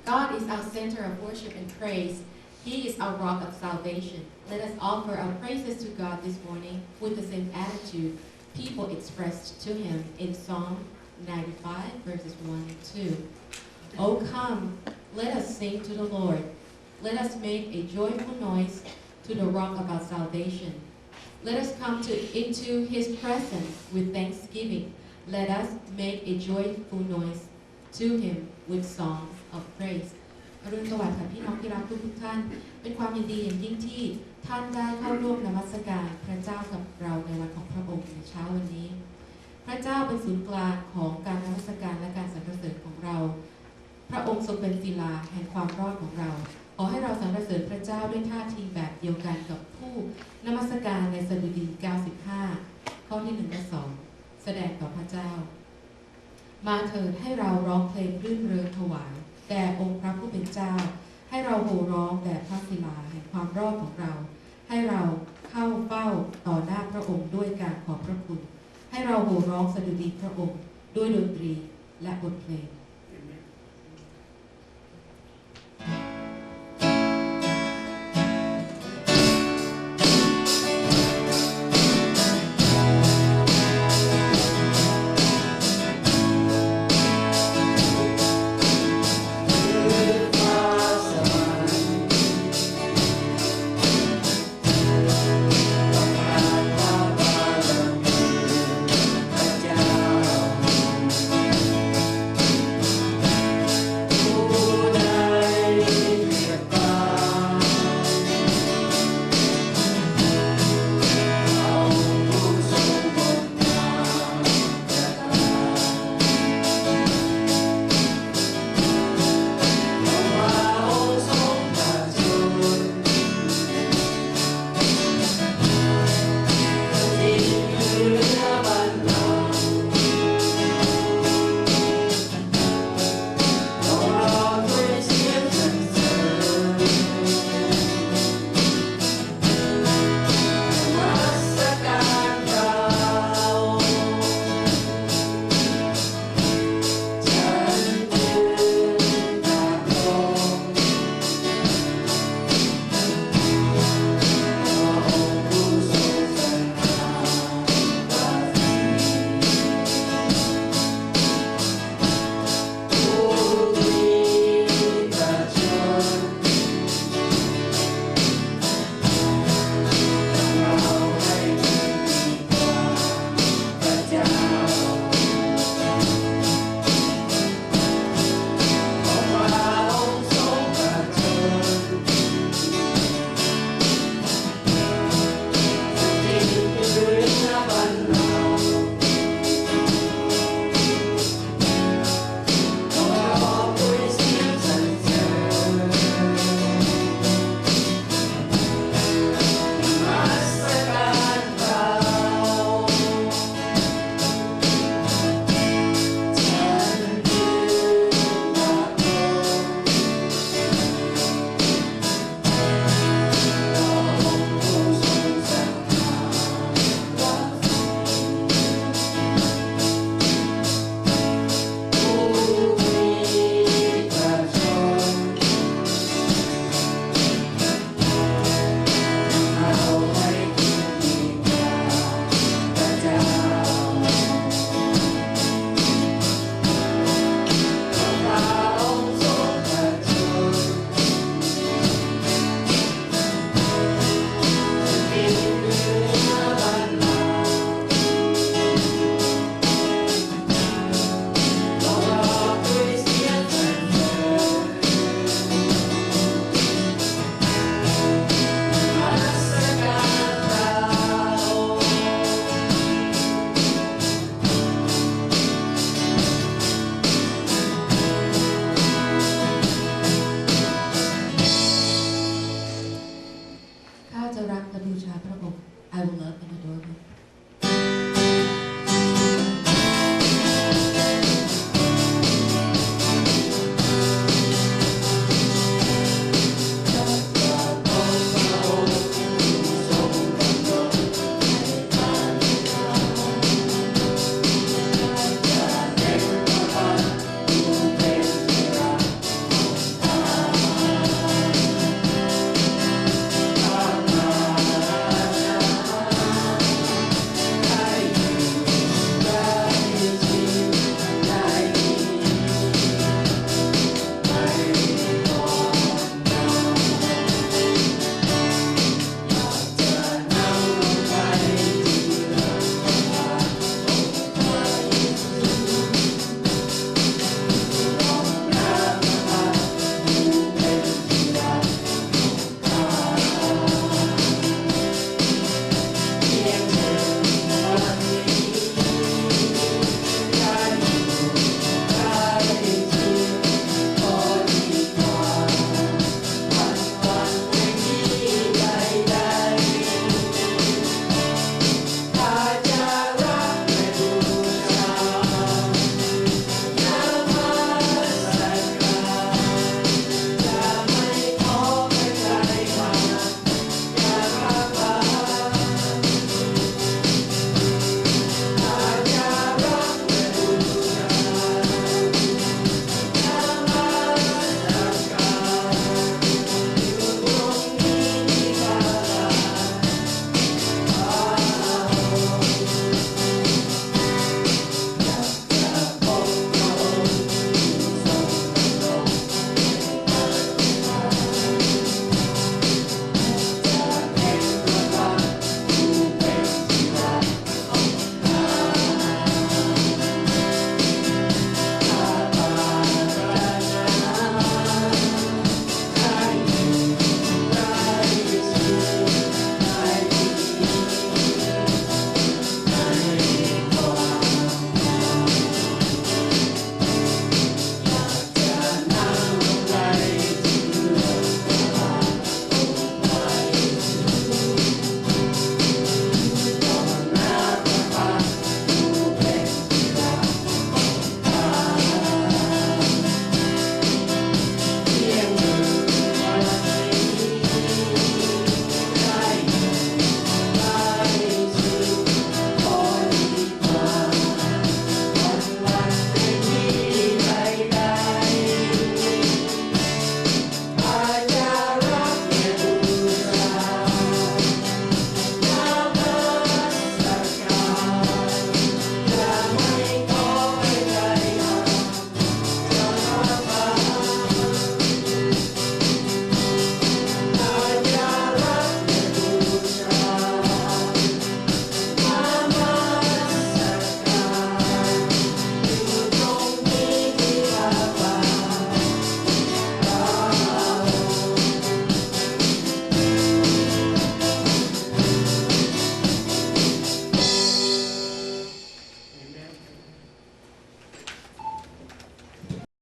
God is our center of worship and praise. He is our rock of salvation. Let us offer our praises to God this morning with the same attitude people expressed to Him in Psalm 95, verses 1 and 2. Oh, come, let us sing to the Lord. Let us make a joyful noise to the rock of our salvation. Let us come into His presence with thanksgiving. Let us make a joyful noise to Him with songs of praise. อรุณสวัสดิ์ค่ะพี่น้องที่รักทุกท่านเป็นความยินดีอย่างยิ่งที่ท่านได้เข้าร่วมนมัสการพระเจ้ากับเราในวันของพระองค์ในเช้าวันนี้พระเจ้าเป็นศูนย์กลางของการนมัสการและการสรรเสริญของเราพระองค์ทรงเป็นศิลาแห่งความรอดของเราขอให้เราสรรเสริญพระเจ้าด้วยท่าทีแบบเดียวกันกับผู้นมัสการในสดุดี 95 ข้อที่ 1 และ 2 แสดงต่อพระเจ้ามาเถิดให้เราร้องเพลงรื่นเริงถวายแด่องค์พระผู้เป็นเจ้าให้เราโห่ร้องแด่พระศิลาแห่งความรอดของเราให้เราเข้าเฝ้าต่อหน้าพระองค์ด้วยการขอบพระคุณให้เราโห่ร้องสดุดีพระองค์ด้วยดนตรีและบทเพลง